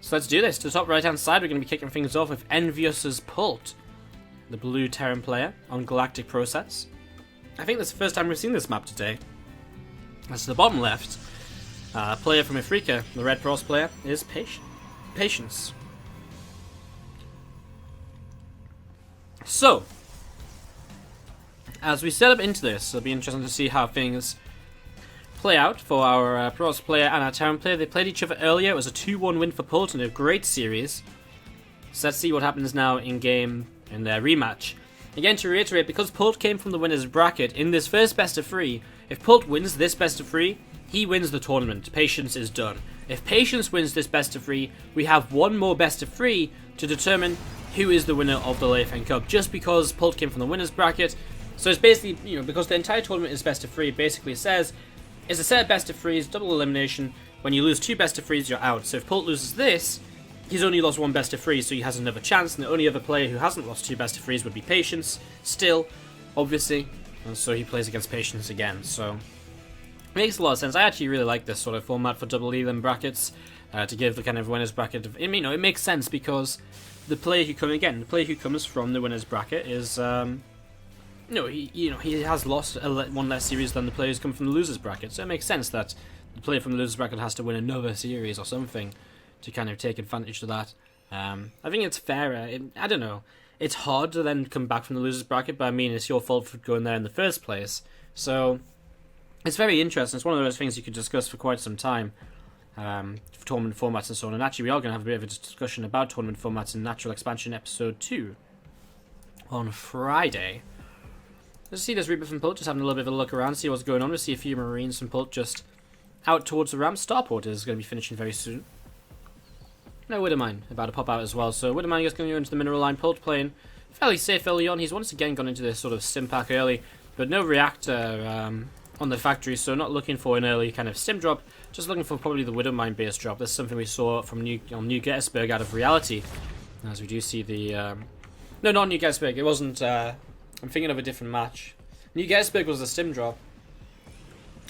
So let's do this. To the top right hand side, we're going to be kicking things off with Envious's Polt, the blue Terran player on Galactic Process. I think that's the first time we've seen this map today. As to the bottom left, player from Africa, the red Pross player, is Patience. So, as we set up into this, it'll be interesting to see how things play out for our Pross player and our Terran player. They played each other earlier. It was a 2-1 win for Polt in a great series. So let's see what happens now in game in their rematch. Again, to reiterate, because Polt came from the winner's bracket in this first best of 3, if Polt wins this best of 3, he wins the tournament. Patience is done. If Patience wins this best of 3, we have one more best of 3 to determine who is the winner of the Leifeng Cup, just because Polt came from the winner's bracket. So it's basically, because the entire tournament is best of 3, it basically says it's a set of best of 3s, double elimination. When you lose 2 best of 3s, you're out. So if Polt loses this, he's only lost 1 best of 3, so he has another chance, and the only other player who hasn't lost 2 best of 3s would be Patience, still, obviously, and so he plays against Patience again. So it makes a lot of sense. I actually really like this sort of format for double elim brackets, to give the kind of winner's bracket. It makes sense because the player who comes from the winner's bracket is, he has lost one less series than the players come from the loser's bracket. So it makes sense that the player from the loser's bracket has to win another series or something to kind of take advantage of that. I think it's fairer. I don't know. It's hard to then come back from the loser's bracket, but I mean, it's your fault for going there in the first place. So it's very interesting. It's one of those things you could discuss for quite some time. For tournament formats and so on, and actually we are going to have a bit of a discussion about tournament formats in Natural Expansion Episode 2 on Friday. Let's see this Reaper from Polt, just having a little bit of a look around, see what's going on. We see a few Marines from Polt just out towards the ramp. Starport is going to be finishing very soon. No, Widowmine about to pop out as well, so Widowmine is going to go into the mineral line. Polt playing fairly safe early on. He's once again gone into this sort of stim pack early, but no reactor on the factory, so not looking for an early kind of stim drop, just looking for probably the Widowmine base drop. This is something we saw from New Gettysburg out of Reality, as we do see the... No, not New Gettysburg, it wasn't... I'm thinking of a different match. New Gettysburg was a stim drop.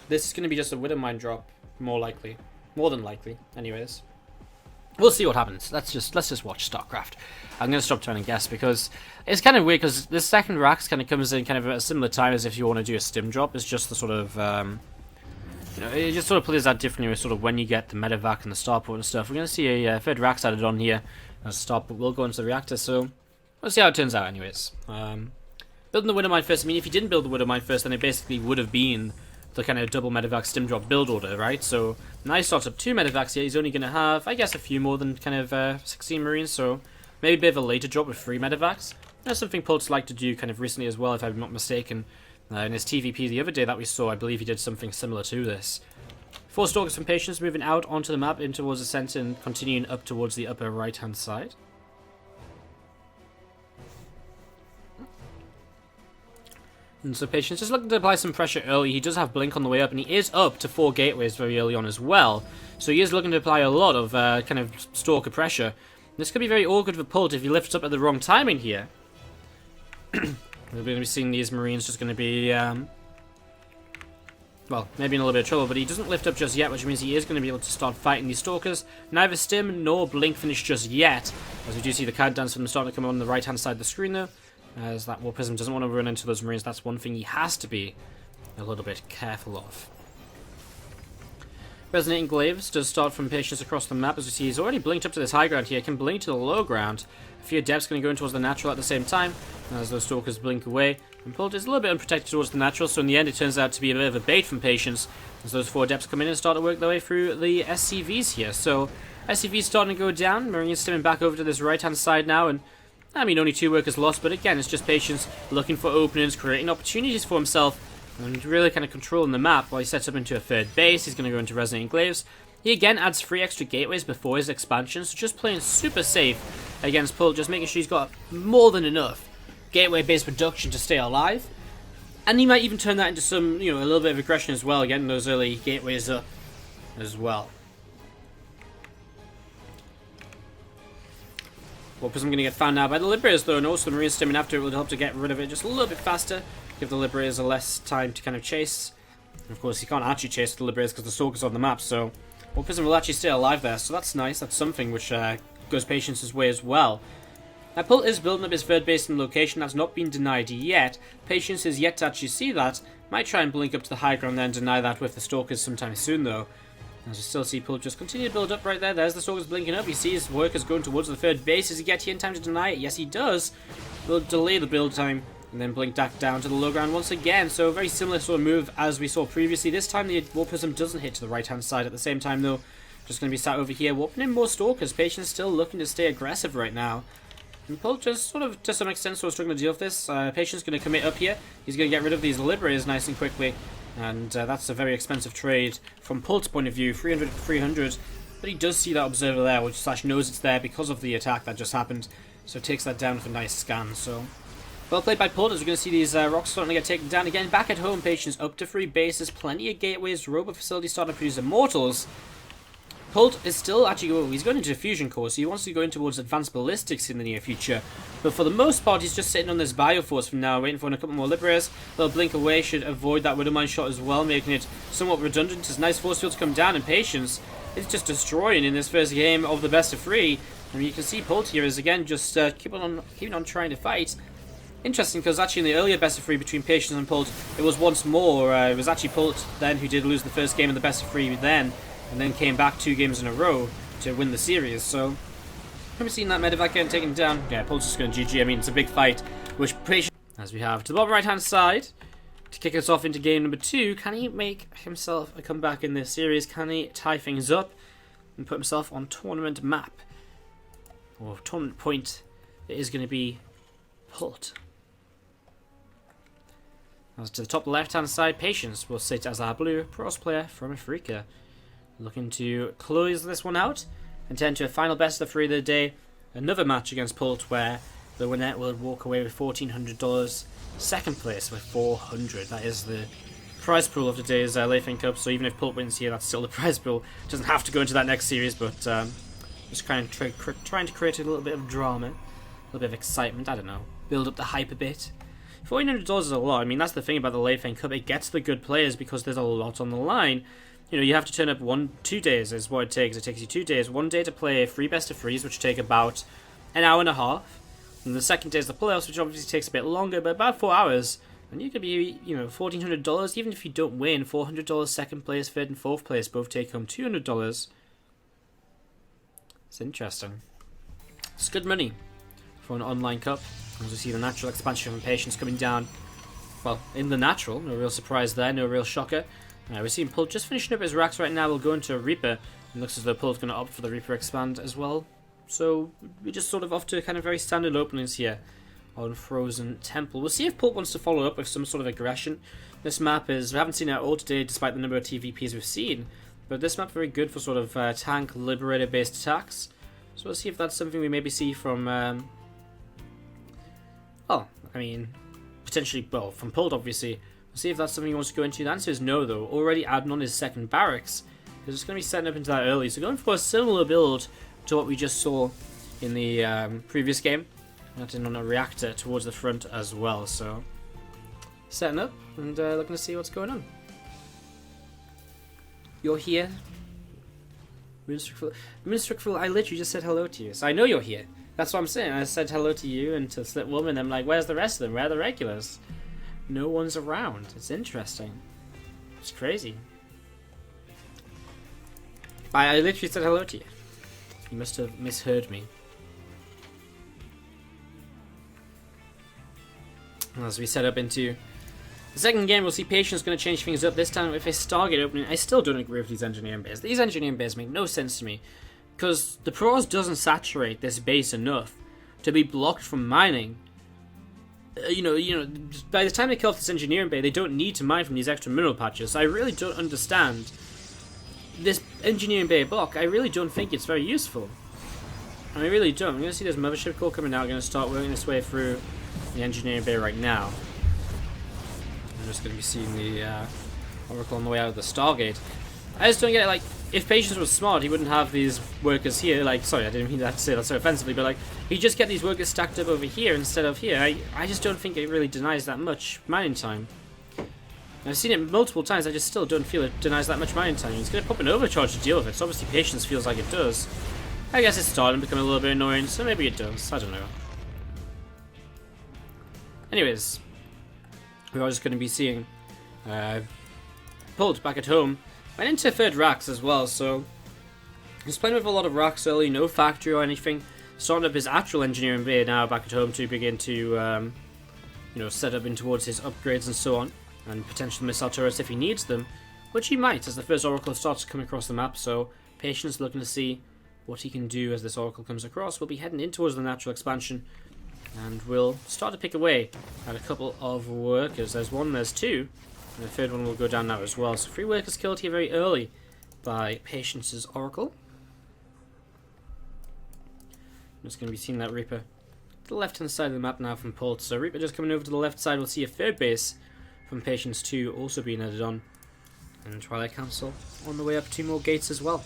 This is going to be just a Widowmine drop, more than likely, anyways. We'll see what happens. Let's just watch StarCraft. I'm going to stop trying to guess because it's kind of weird because this second Rax kind of comes in kind of at a similar time as if you want to do a stim drop. It's just the sort of, it just sort of plays out differently with sort of when you get the medevac and the starport and stuff. We're going to see a third Rax added on here as starport will go into the reactor, so we'll see how it turns out anyways. Building the Widowmine first, I mean if you didn't build the Widowmine first then it basically would have been the kind of double medevac stim drop build order, right? So now he starts up 2 medevacs here. He's only going to have, I guess, a few more than kind of 16 Marines, so maybe a bit of a later drop with 3 medevacs. That's something Polt's like to do kind of recently as well, if I'm not mistaken. In his TvP the other day that we saw, I believe he did something similar to this. 4 Stalkers from Patience moving out onto the map in towards the center and continuing up towards the upper right-hand side. And so Patience just looking to apply some pressure early. He does have Blink on the way up, and he is up to 4 gateways very early on as well. So he is looking to apply a lot of kind of stalker pressure. This could be very awkward for Polt if he lifts up at the wrong timing here. We're going to be seeing these Marines just going to be, well, maybe in a little bit of trouble, but he doesn't lift up just yet, which means he is going to be able to start fighting these Stalkers. Neither Stim nor Blink finish just yet, as we do see the countdowns from them starting to come on the right-hand side of the screen there. As that War Prism doesn't want to run into those Marines, that's one thing he has to be a little bit careful of. Resonating Glaives does start from Patience across the map, as we see he's already blinked up to this high ground here, can blink to the low ground. A few Adepts going to go in towards the natural at the same time, as those Stalkers blink away. And Polt is a little bit unprotected towards the natural, so in the end it turns out to be a bit of a bait from Patience, as those 4 Adepts come in and start to work their way through the SCVs here. So SCVs starting to go down, Marines stimming back over to this right-hand side now, and I mean, only 2 workers lost, but again, it's just Patience looking for openings, creating opportunities for himself, and really kind of controlling the map while he sets up into a third base. He's going to go into Resonating Glaives. He again adds 3 extra gateways before his expansion, so just playing super safe against Polt, just making sure he's got more than enough gateway-based production to stay alive. And he might even turn that into some, a little bit of aggression as well, getting those early gateways up as well. War Prism going to get found now by the Liberators though, and also the Marines stimming after it will help to get rid of it just a little bit faster, give the Liberators a less time to kind of chase. And of course, you can't actually chase the Liberators because the Stalkers on the map, so Warp Prism will actually stay alive there, so that's nice. That's something which goes Patience's way as well. Now, Polt is building up his third base in location. That's not been denied yet. Patience is yet to actually see that. Might try and blink up to the high ground then deny that with the Stalkers sometime soon, though. As you still see Polt just continue to build up right there. There's the Stalkers blinking up. He sees workers going towards the third base. Does he get here in time to deny it? Yes, he does. He'll delay the build time and then blink back down to the low ground once again. So a very similar sort of move as we saw previously. This time the Warp Prism doesn't hit to the right-hand side at the same time, though. Just going to be sat over here, warping in more Stalkers. Patience still looking to stay aggressive right now. And Polt just sort of, to some extent, sort of struggling to deal with this. Patience going to commit up here. He's going to get rid of these Liberators nice and quickly. And that's a very expensive trade from Polt's point of view, 300 for 300. But he does see that Observer there, which Slash knows it's there because of the attack that just happened. So takes that down with a nice scan. So well played by Polt, as we're going to see these rocks starting to get taken down again. Back at home, Patience up to 3 bases, plenty of gateways, robot facility starting to produce Immortals. Polt is still actually he's going into a fusion core, so he wants to go in towards advanced ballistics in the near future. But for the most part, he's just sitting on this Bioforce for now, waiting for a couple more Liberators. They'll blink away, should avoid that Widowmine shot as well, making it somewhat redundant. His nice force field to come down, and Patience is just destroying in this first game of the best of 3. And you can see Polt here is again just keeping on trying to fight. Interesting, because actually in the earlier best of 3 between Patience and Polt, it was once more, it was actually Polt then who did lose the first game in the best of 3 then. And then came back 2 games in a row to win the series. So, have we seen that medevac getting taken down? Yeah, Polt's just going to GG. I mean, it's a big fight, which Patience, as we have to the bottom right-hand side, to kick us off into game number 2. Can he make himself a comeback in this series? Can he tie things up and put himself on tournament map? Or tournament point, it is going to be Polt. As to the top left-hand side, Patience will sit as our blue pros player from Africa. Looking to close this one out and turn to a final best of 3 of the day. Another match against Polt where the winner will walk away with $1,400. Second place with $400. That is the prize pool of today's Leifeng Cup. So even if Polt wins here, that's still the prize pool. Doesn't have to go into that next series, but just trying to create a little bit of drama, a little bit of excitement. I don't know, build up the hype a bit. $1,400 is a lot. I mean, that's the thing about the Leifeng Cup. It gets the good players because there's a lot on the line. You know, you have to turn up 2 days is what it takes. It takes you 2 days. 1 day to play 3 best of 3s, which take about an hour and a half. And the second day is the playoffs, which obviously takes a bit longer, but about 4 hours. And you could be, you know, $1,400. Even if you don't win, $400 second place, third and fourth place both take home $200. It's interesting. It's good money for an online cup. As we see the natural expansion from Patience coming down. Well, in the natural, no real surprise there, no real shocker. We're seeing Polt just finishing up his racks right now. We'll go into a Reaper. It looks as though Polt's going to opt for the Reaper expand as well. So we're just sort of off to kind of very standard openings here on Frozen Temple. We'll see if Polt wants to follow up with some sort of aggression. This map is, we haven't seen it all today despite the number of TvPs we've seen. But this map very good for sort of tank liberator based attacks. So we'll see if that's something we maybe see from, well, I mean, potentially, well, from Polt obviously. We'll see if that's something he wants to go into. The answer is no, though. Already adding on his second barracks. He's just going to be setting up into that early. So going for a similar build to what we just saw in the previous game. Adding on a reactor towards the front as well. So setting up and looking to see what's going on. You're here. Minstrel, I literally just said hello to you. So I know you're here. That's what I'm saying. I said hello to you and to Slipwoman. And I'm like, where's the rest of them? Where are the regulars? No one's around. It's interesting. It's crazy. I literally said hello to you. You must have misheard me. As we set up into the second game, we'll see Patience going to change things up. This time with a Stargate opening. I still don't agree with these engineering bays. These engineering bays make no sense to me. Because the pros doesn't saturate this base enough to be blocked from mining. You know, by the time they kill off this engineering bay, they don't need to mine from these extra mineral patches. So I really don't understand this engineering bay block. I really don't think it's very useful. I really don't. I'm going to see this mothership core coming out. Going to start working its way through the engineering bay right now. I'm just going to be seeing the Oracle on the way out of the Stargate. I just don't get it. Like, if Patience was smart, he wouldn't have these workers here. Like, sorry, I didn't mean to say that so offensively, but like, he'd just get these workers stacked up over here instead of here. I just don't think it really denies that much mining time. I've seen it multiple times, I just still don't feel it denies that much mining time. He's going to pop an overcharge to deal with it, so obviously patience feels like it does. I guess it's starting to become a little bit annoying, so maybe it does, I don't know. Anyways, we're just going to be seeing Polt back at home. Went into third racks as well, so he's playing with a lot of racks early, no factory or anything. Starting up his actual engineering bay now back at home to begin to you know, set up in towards his upgrades and so on, and potential missile turrets if he needs them, which he might as the first oracle starts to come across the map. So Patience looking to see what he can do as this oracle comes across. We'll be heading in towards the natural expansion, and we'll start to pick away at a couple of workers. There's one, there's two, and the third one will go down now as well. So 3 workers killed here very early by Patience's oracle. I'm just going to be seeing that Reaper to the left hand side of the map now from Polt. So Reaper just coming over to the left side. We'll see a third base from Patience 2 also being added on, and Twilight Council on the way up 2 more gates as well.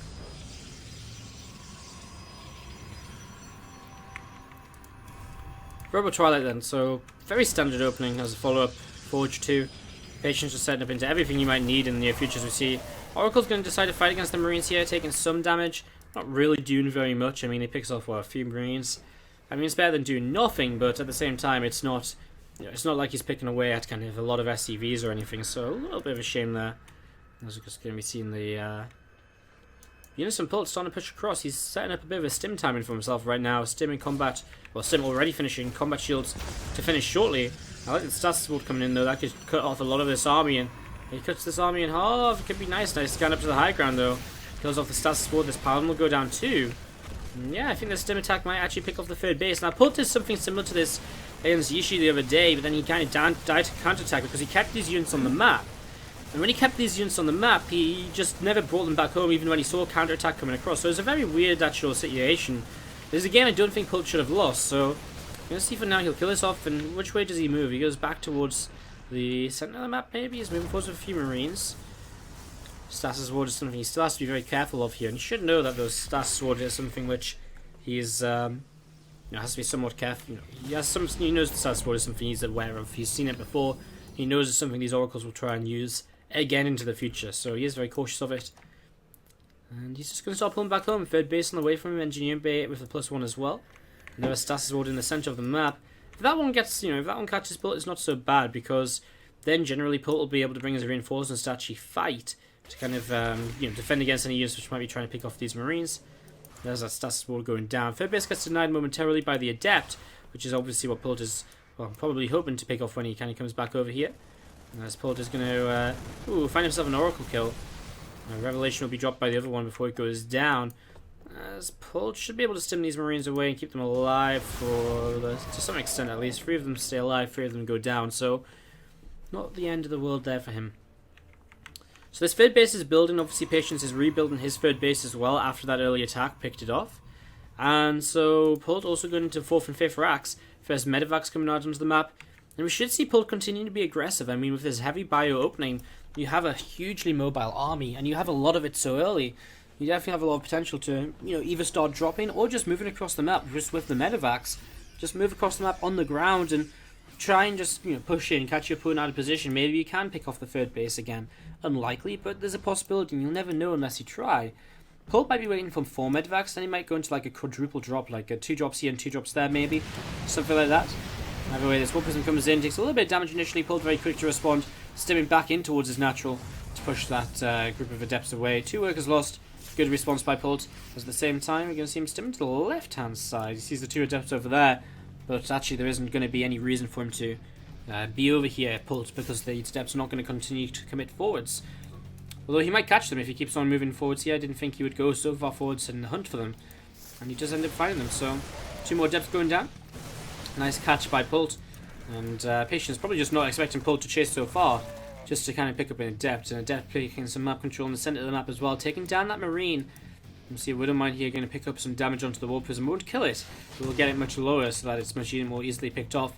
Robo Twilight then, so very standard opening as a follow-up. Forge 2. Patience just setting up into everything you might need in the near future as we see. Oracle's going to decide to fight against the Marines here, taking some damage. Not really doing very much. I mean, he picks off, what, a few Marines. I mean, it's better than doing nothing, but at the same time, it's not, you know, it's not like he's picking away at kind of a lot of SCVs or anything, so a little bit of a shame there. As we're just going to be seeing the Unison Polt starting to push across. He's setting up a bit of a stim timing for himself right now. Stim in combat, well, Stim already finishing, combat shields to finish shortly. I like the status sword coming in though, that could cut off a lot of this army, and he cuts this army in half. It could be nice. Nice scan up to the high ground though. Kills off the status sword, this paladin will go down too. And yeah, I think the stim attack might actually pick off the third base. Now Polt did something similar to this against Yishi the other day, but then he kind of died to counterattack because he kept these units on the map. And when he kept these units on the map, he just never brought them back home even when he saw a counterattack coming across. So it's a very weird actual situation. This is a game I don't think Polt should have lost, so I'm going to see for now. He'll kill this off, and which way does he move? He goes back towards the center of the map maybe? He's moving forwards with a few Marines. Status Sword is something he still has to be very careful of here, and you should know that those Status Sword is something which he's you know, has to be somewhat careful. You know, he knows the Status Sword is something he's aware of. He's seen it before. He knows it's something these oracles will try and use again into the future, so he is very cautious of it. And he's just going to start pulling back home. Third base on the way from him, engineering bay with a +1 as well. Another Status Sword in the center of the map. If that one gets, you know, if that one catches Polt, it's not so bad, because then generally Polt will be able to bring his reinforcements to actually fight, to kind of you know, defend against any units which might be trying to pick off these Marines. There's that Status Sword going down. Third base gets denied momentarily by the Adept, which is obviously what Polt is, well, probably hoping to pick off when he kind of comes back over here. And as Polt is going to find himself an Oracle kill. Revelation will be dropped by the other one before it goes down. As Polt should be able to stim these Marines away and keep them alive to some extent at least. 3 of them stay alive, 3 of them go down, so not the end of the world there for him. So this third base is building. Obviously Patience is rebuilding his third base as well after that early attack picked it off. And so Polt also going into 4th and 5th racks. First medevacs coming out onto the map. And we should see Polt continue to be aggressive. I mean, with this heavy bio opening, you have a hugely mobile army, and you have a lot of it so early. You definitely have a lot of potential to, you know, either start dropping or just moving across the map just with the medevacs. Just move across the map on the ground and try and just, you know, push in, catch your opponent out of position. Maybe you can pick off the third base again. Unlikely, but there's a possibility, and you'll never know unless you try. Polt might be waiting for 4 medevacs, then he might go into like a quadruple drop, like a 2 drops here and 2 drops there maybe. Something like that. Either way, this Warp Prism comes in, takes a little bit of damage initially. Polt very quick to respond, stimming back in towards his natural to push that group of Adepts away. 2 workers lost. Good response by Polt. At the same time, we're going to see him stimming to the left-hand side. He sees the 2 Adepts over there, but actually there isn't going to be any reason for him to be over here, Polt, because the Adepts are not going to continue to commit forwards. Although he might catch them if he keeps on moving forwards here. I didn't think he would go so far forwards and hunt for them, and he does end up finding them. So 2 more Adepts going down. Nice catch by Polt, and Patience probably just not expecting Polt to chase so far, just to kind of pick up an Adept, and Adept taking some map control in the center of the map as well, taking down that Marine. You see a Widowmine here going to pick up some damage onto the Warp Prism. Won't kill it, but we'll get it much lower so that it's much more easily picked off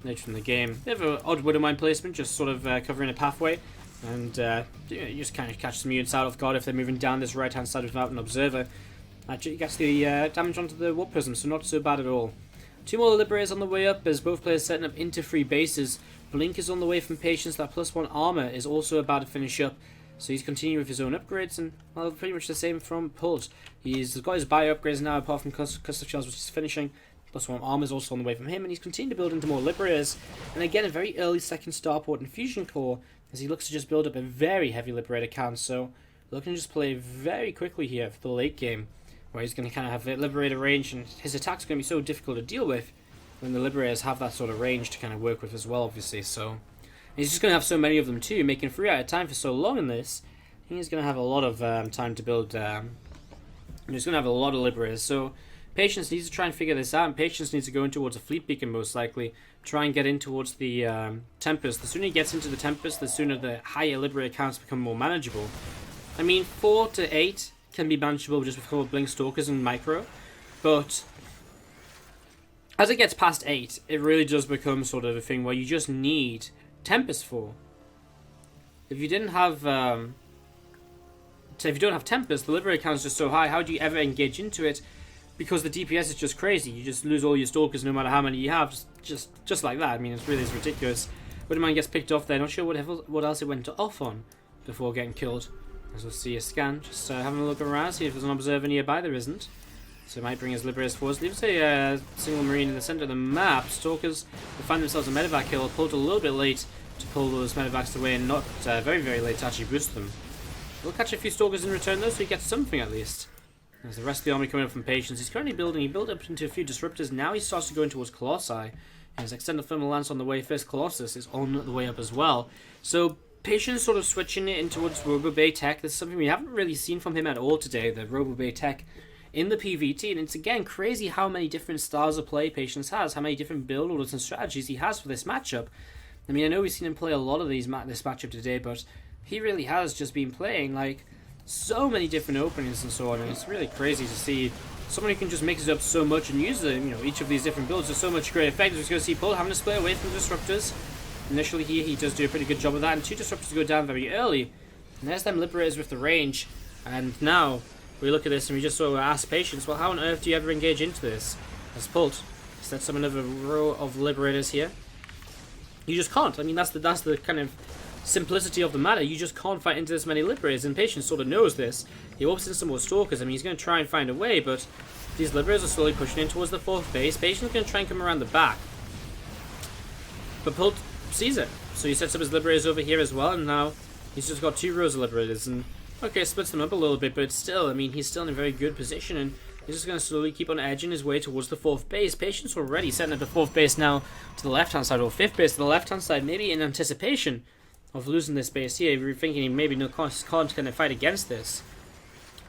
later in the game. They have an odd Widowmine placement, just sort of covering a pathway, and you just kind of catch some units out of guard if they're moving down this right hand side without an observer. Actually gets the damage onto the Warp Prism, so not so bad at all. 2 more Liberators on the way up as both players setting up into 3 bases. Blink is on the way from Patience. That +1 armor is also about to finish up. So he's continuing with his own upgrades, and well, pretty much the same from Polt. He's got his bio upgrades now, apart from Custom Shells, which is finishing. +1 armor is also on the way from him, and he's continuing to build into more Liberators. And again, a very early second starport and Fusion Core, as he looks to just build up a very heavy Liberator count. So looking to just play very quickly here for the late game, where he's going to kind of have Liberator range, and his attack's going to be so difficult to deal with when the Liberators have that sort of range to kind of work with as well, obviously. So he's just going to have so many of them too, making 3 at a time for so long in this. I think he's going to have a lot of time to build. He's going to have a lot of Liberators. So Patience needs to try and figure this out, and Patience needs to go in towards a Fleet Beacon most likely. Try and get in towards the Tempest. The sooner he gets into the Tempest, the sooner the higher Liberator counts become more manageable. I mean, 4 to 8 can be manageable just with a couple of Blink Stalkers and Micro, but as it gets past 8, it really does become sort of a thing where you just need Tempest for. If you didn't have, so if you don't have Tempest, the Liberator count is just so high. How do you ever engage into it? Because the DPS is just crazy. You just lose all your Stalkers no matter how many you have, just like that. I mean, it's ridiculous. Wooderman gets picked off there. Not sure what else it went off on before getting killed. As we'll see a scan, just having a look around, see if there's an observer nearby. There isn't. So it might bring his Liberators forwards. Leaves a single Marine in the center of the map. Stalkers will find themselves a medevac kill. Pulled a little bit late to pull those medevacs away, and not very, very late to actually boost them. We'll catch a few Stalkers in return though, so he gets something at least. There's the rest of the army coming up from Patience. He's currently building. He built up into a few Disruptors. Now he starts to go in towards Colossi. His Extended Thermal Lance on the way. First Colossus is on the way up as well. So Patience sort of switching it in towards RoboBay tech. This is something we haven't really seen from him at all today, the RoboBay tech in the PvT. And it's again crazy how many different styles of play Patience has, how many different build orders and strategies he has for this matchup. I mean, I know we've seen him play a lot of this matchup today, but he really has just been playing like so many different openings and so on, and it's really crazy to see someone who can just mix it up so much and use each of these different builds to so much great effect. We're just going to see Polt having to split away from the Disruptors. Initially here, he does do a pretty good job of that, and 2 Disruptors go down very early. And there's them Liberators with the range, and now we look at this and we just sort of ask Patience, well, how on earth do you ever engage into this? As Polt sets up another row of Liberators here. You just can't. I mean, that's the kind of simplicity of the matter. You just can't fight into this many Liberators, and Patience sort of knows this. He opens in some more Stalkers. I mean, he's going to try and find a way, but these Liberators are slowly pushing in towards the 4th base. Patience is going to try and come around the back, but Polt sees it, so he sets up his Liberators over here as well, and now he's just got 2 rows of Liberators, and okay, splits them up a little bit, but still, I mean, he's still in a very good position, and he's just going to slowly keep on edging his way towards the 4th base. Patience already setting up the 4th base now to the left-hand side, or 5th base to the left-hand side, maybe in anticipation of losing this base here. We're thinking he maybe can't kind of fight against this.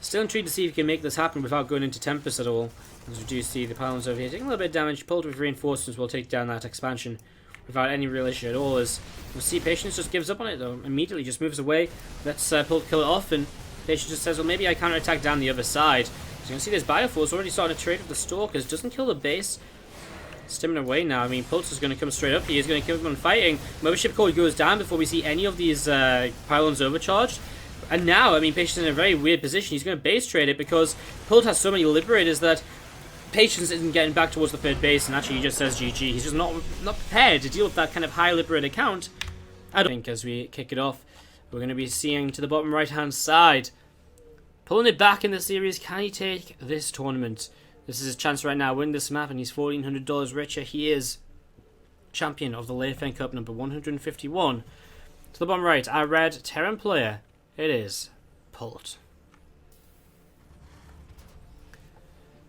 Still intrigued to see if he can make this happen without going into Tempest at all. As we do see the Pylons over here taking a little bit of damage. Polt with reinforcements will take down that expansion without any real issue at all. As we'll see, Patience just gives up on it though. Immediately just moves away. Lets Polt kill it off, and Patience just says, well, maybe I counterattack down the other side. So you can see this Bioforce already starting to trade with the Stalkers. Doesn't kill the base. Stimming away now. I mean, Polt is going to come straight up. He is going to keep on fighting. Mothership Core goes down before we see any of these pylons overcharged. And now, I mean, Patience is in a very weird position. He's going to base trade it because Polt has so many Liberators that Patience isn't getting back towards the 3rd base, and actually he just says GG. He's just not prepared to deal with that kind of high Liberator count. I don't think as we kick it off, we're going to be seeing to the bottom right-hand side. Pulling it back in the series, can he take this tournament? This is his chance right now, win this map, and he's $1,400 richer. He is champion of the Leifeng Cup number 151. To the bottom right, our red Terran player, it is Polt.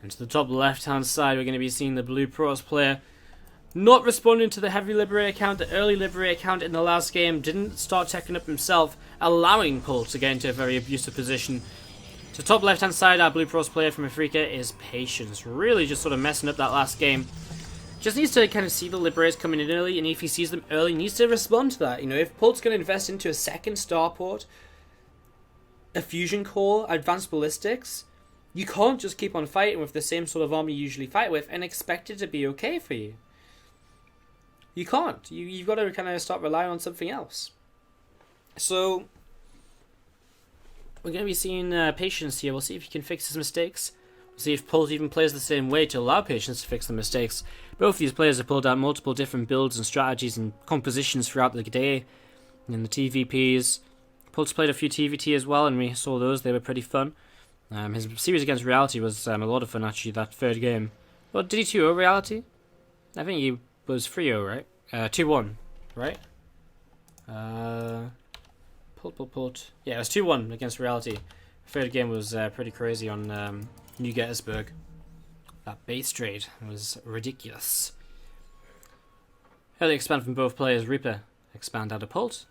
And to the top left-hand side, we're going to be seeing the blue Protoss player not responding to the heavy Liberator count. The early Liberator count in the last game didn't start checking up himself, allowing Polt to get into a very abusive position. To the top left-hand side, our blue Protoss player from Africa is Patience. Really just sort of messing up that last game. Just needs to kind of see the Liberators coming in early, and if he sees them early, needs to respond to that. You know, if Polt's going to invest into a second starport, a fusion core, advanced ballistics, you can't just keep on fighting with the same sort of army you usually fight with and expect it to be okay for you. You can't. You've got to kind of start relying on something else. So we're going to be seeing Patience here. We'll see if he can fix his mistakes See if Polt even plays the same way to allow Patience to fix the mistakes. Both these players have pulled out multiple different builds and strategies and compositions throughout the day in the TvPs. Polt's played a few TvT as well, and we saw those. They were pretty fun. His series against Reality was a lot of fun, actually, that third game. Well, did he 2-0 Reality? I think he was 3-0, right? 2-1, right? Polt. Yeah, it was 2-1 against Reality. Third game was pretty crazy on New Gettysburg. That base trade was ridiculous. Early expand from both players. Reaper expand out of Polt.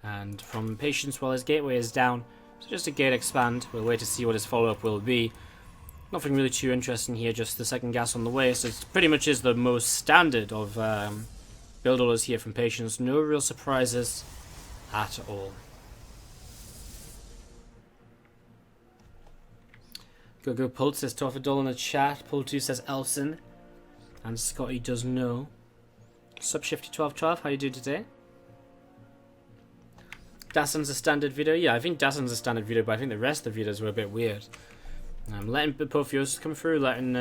And from Patience, while his gateway is down. So just a gate expand. We'll wait to see what his follow-up will be. Nothing really too interesting here, just the second gas on the way. So it pretty much is the most standard of build orders here from Patience. No real surprises at all. Go Polt says Torfadol in the chat. Polt2 says Elson. And Scotty does know. Subshifty1212, how you do today? Dassen's a standard video. Yeah, I think Dassen's a standard video, but I think the rest of the videos were a bit weird. Letting Apotheosis come through, letting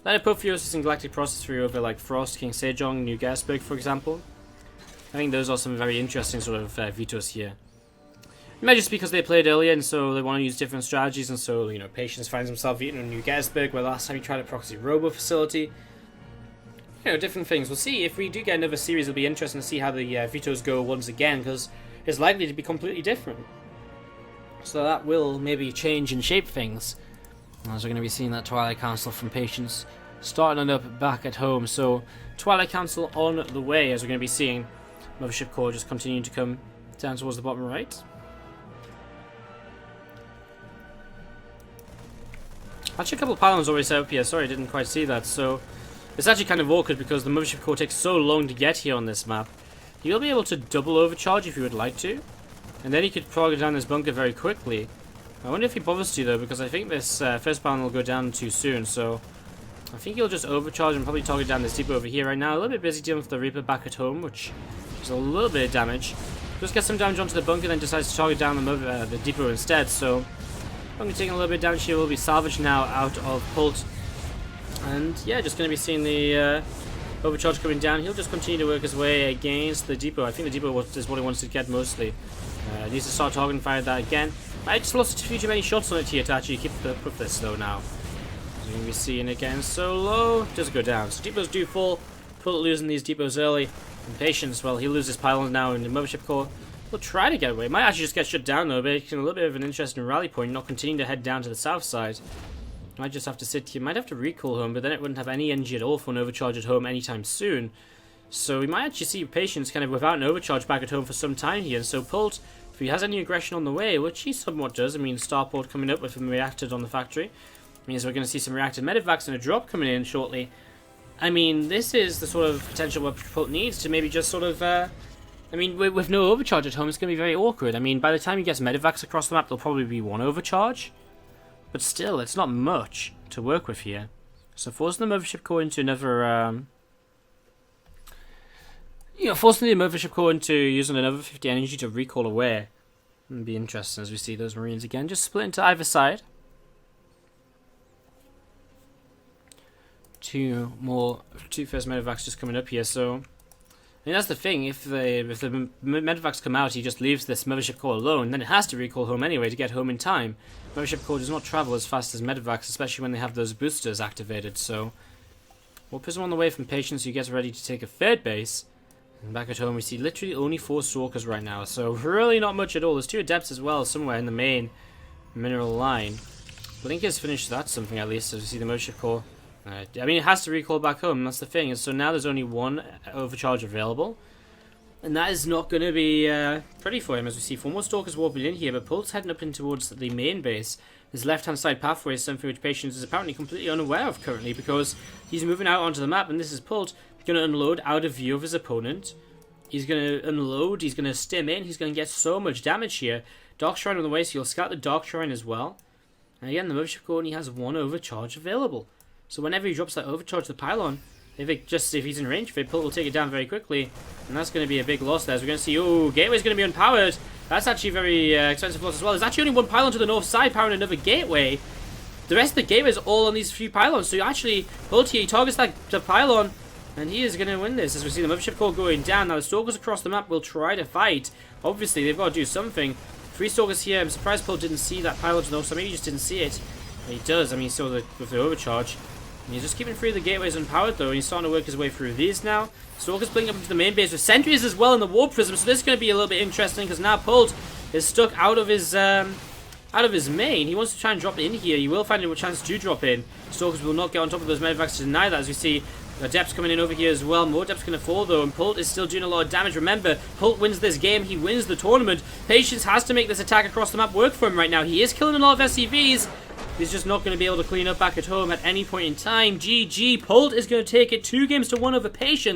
Apotheosis and Galactic Process through over like Frost, King Sejong, New Gettysburg, for example. I think those are some very interesting sort of vetoes here. It might just be because they played earlier and so they want to use different strategies, and so, you know, Patience finds himself eating on New Gettysburg, where last time he tried a proxy robo facility. You know, different things. We'll see. If we do get another series, it'll be interesting to see how the vetoes go once again, because it's likely to be completely different. So that will maybe change and shape things. As we're going to be seeing that Twilight Council from Patience starting on up back at home. So Twilight Council on the way, as we're going to be seeing Mothership Core just continuing to come down towards the bottom right. Actually, a couple of pylons already set up here. Sorry, I didn't quite see that. So it's actually kind of awkward because the Mothership Core takes so long to get here on this map. You'll be able to double overcharge if you would like to. And then he could target down this bunker very quickly. I wonder if he bothers to, though, because I think this first pylon will go down too soon. So I think he'll just overcharge and probably target down this depot over here right now. A little bit busy dealing with the Reaper back at home, which is a little bit of damage. Just get some damage onto the bunker, then decides to target down the depot instead. So bunker taking a little bit of damage here will be salvaged now out of Polt. And yeah, just going to be seeing the overcharge coming down. He'll just continue to work his way against the depot. I think the depot is what he wants to get mostly. Needs to start targeting fire that again. I just lost a few too many shots on it here to actually keep up with this though now. So you're going to be seeing it again so low. Does go down. So depots do fall. Polt losing these depots early. And Patience, well, he loses pylons now in the Mothership Core. He'll try to get away. Might actually just get shut down though, making a little bit of an interesting rally point, not continuing to head down to the south side. Might just have to sit here. Might have to recall home, but then it wouldn't have any energy at all for an overcharge at home anytime soon. So we might actually see Patience kind of without an overcharge back at home for some time here. And so Polt, if he has any aggression on the way, which he somewhat does, I mean, Starport coming up with him reacted on the factory, means we're going to see some reacted medivacs and a drop coming in shortly. I mean, this is the sort of potential what Polt needs to maybe just sort of, I mean, with no overcharge at home, it's going to be very awkward. I mean, by the time he gets medivacs across the map, there'll probably be one overcharge. But still, it's not much to work with here. So forcing the Mothership Core into another, forcing the Mothership Core into using another 50 energy to recall away would be interesting as we see those Marines again just split into either side. Two first medivacs just coming up here, so I mean that's the thing. If the medivacs come out, he just leaves this Mothership Core alone. Then it has to recall home anyway to get home in time. Mothership Core does not travel as fast as medivacs, especially when they have those boosters activated. So we'll put him on the way from Patience, who gets ready to take a third base. And back at home, we see literally only 4 Stalkers right now, so really not much at all. There's 2 Adepts as well, somewhere in the main mineral line. Blink has finished that something at least, as we see the Mothership Core. I mean, it has to recall back home, that's the thing. And so now there's only 1 overcharge available. And that is not going to be pretty for him, as we see 4 more Stalkers warping in here. But Polt's heading up in towards the main base. His left-hand side pathway is something which Patience is apparently completely unaware of currently, because he's moving out onto the map, and this is Polt going to unload out of view of his opponent. He's going to unload, he's going to stim in, he's going to get so much damage here. Dark Shrine on the way, so he'll scout the Dark Shrine as well. And again, the Mothership Core only has 1 overcharge available. So whenever he drops that overcharge to the pylon, if he's in range for it, Polt will take it down very quickly. And that's going to be a big loss there. So we're going to see, oh, Gateway's going to be unpowered. That's actually very expensive loss as well. There's actually only 1 pylon to the north side powering another Gateway. the rest of the game is all on these few pylons. So actually, Polt here, he targets that the pylon, and he is going to win this. As we see the mothership core going down. Now the Stalkers across the map will try to fight. Obviously, they've got to do something. 3 Stalkers here. I'm surprised Polt didn't see that pylon though, so maybe he just didn't see it. But he does. I mean, he saw with the overcharge. And he's just keeping 3 of the gateways unpowered though, and he's starting to work his way through these now. Stalkers blinking up into the main base with sentries as well in the warp prism, so this is going to be a little bit interesting because now Polt is stuck out of his main. He wants to try and drop in here. He will find a chance to drop in. Stalkers will not get on top of those medvacs to deny that, as we see Adepts coming in over here as well. More Adepts going to fall though, and Polt is still doing a lot of damage. Remember, Polt wins this game. He wins the tournament. Patience has to make this attack across the map work for him right now. He is killing a lot of SCVs. He's just not going to be able to clean up back at home at any point in time. GG. Polt is going to take it 2-1 over Patience.